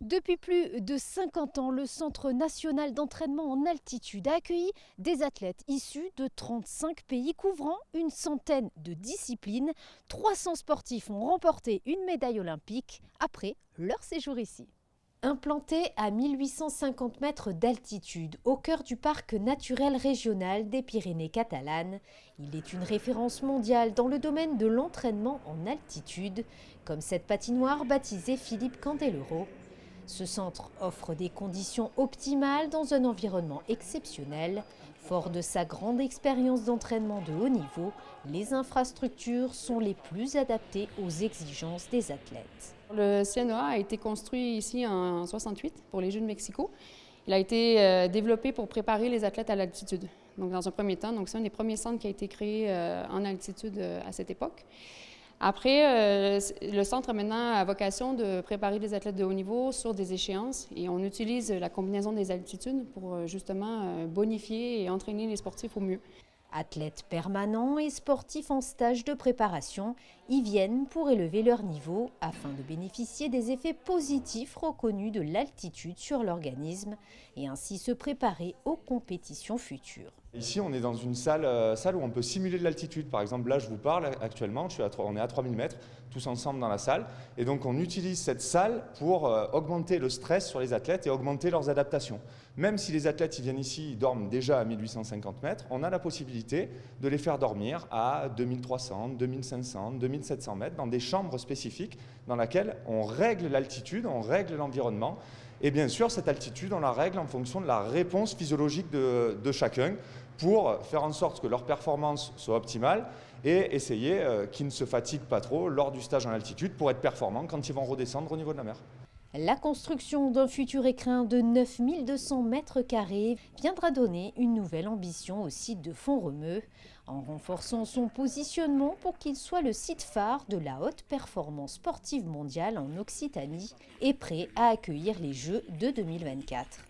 Depuis plus de 50 ans, le Centre national d'entraînement en altitude a accueilli des athlètes issus de 35 pays couvrant une centaine de disciplines. 300 sportifs ont remporté une médaille olympique après leur séjour ici. Implanté à 1850 mètres d'altitude au cœur du parc naturel régional des Pyrénées catalanes, il est une référence mondiale dans le domaine de l'entraînement en altitude, comme cette patinoire baptisée Philippe Candeloro. Ce centre offre des conditions optimales dans un environnement exceptionnel. Fort de sa grande expérience d'entraînement de haut niveau, les infrastructures sont les plus adaptées aux exigences des athlètes. Le CNOA a été construit ici en 68 pour les Jeux de Mexico. Il a été développé pour préparer les athlètes à l'altitude. Donc, dans un premier temps, c'est un des premiers centres qui a été créé en altitude à cette époque. Après, le centre maintenant a vocation de préparer les athlètes de haut niveau sur des échéances et on utilise la combinaison des altitudes pour justement bonifier et entraîner les sportifs au mieux. Athlètes permanents et sportifs en stage de préparation y viennent pour élever leur niveau afin de bénéficier des effets positifs reconnus de l'altitude sur l'organisme et ainsi se préparer aux compétitions futures. Ici, on est dans une salle où on peut simuler de l'altitude. Par exemple, là, je vous parle actuellement, on est à 3000 mètres, tous ensemble dans la salle. Et donc, on utilise cette salle pour augmenter le stress sur les athlètes et augmenter leurs adaptations. Même si les athlètes ils viennent ici, ils dorment déjà à 1850 mètres, on a la possibilité de les faire dormir à 2300, 2500, 2700 mètres dans des chambres spécifiques dans lesquelles on règle l'altitude, on règle l'environnement. Et bien sûr, cette altitude, on la règle en fonction de la réponse physiologique de chacun pour faire en sorte que leur performance soit optimale et essayer qu'ils ne se fatiguent pas trop lors du stage en altitude pour être performants quand ils vont redescendre au niveau de la mer. La construction d'un futur écrin de 9200 mètres carrés viendra donner une nouvelle ambition au site de Font-Romeu, en renforçant son positionnement pour qu'il soit le site phare de la haute performance sportive mondiale en Occitanie et prêt à accueillir les Jeux de 2024.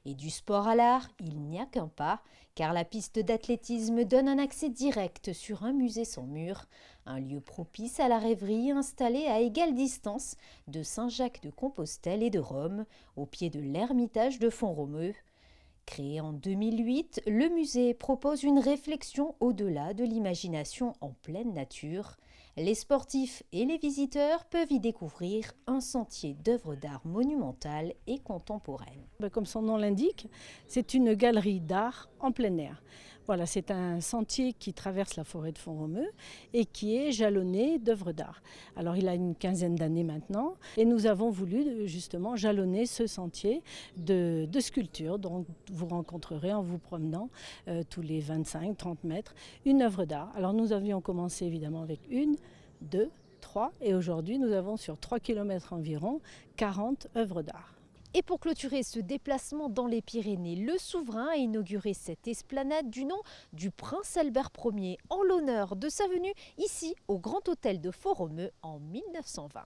Et du sport à l'art, il n'y a qu'un pas, car la piste d'athlétisme donne un accès direct sur un musée sans mur, un lieu propice à la rêverie installé à égale distance de Saint-Jacques-de-Compostelle et de Rome, au pied de l'ermitage de Font-Romeu. Créé en 2008, le musée propose une réflexion au-delà de l'imagination en pleine nature. Les sportifs et les visiteurs peuvent y découvrir un sentier d'œuvres d'art monumentales et contemporaines. Comme son nom l'indique, c'est une galerie d'art en plein air. Voilà, c'est un sentier qui traverse la forêt de Font-Romeu et qui est jalonné d'œuvres d'art. Alors il a une quinzaine d'années maintenant et nous avons voulu justement jalonner ce sentier de sculptures dont vous rencontrerez en vous promenant tous les 25-30 mètres une œuvre d'art. Alors nous avions commencé évidemment avec 1, 2, 3 et aujourd'hui nous avons sur 3 km environ 40 œuvres d'art. Et pour clôturer ce déplacement dans les Pyrénées, le souverain a inauguré cette esplanade du nom du prince Albert Ier en l'honneur de sa venue ici au Grand Hôtel de Font-Romeu en 1920.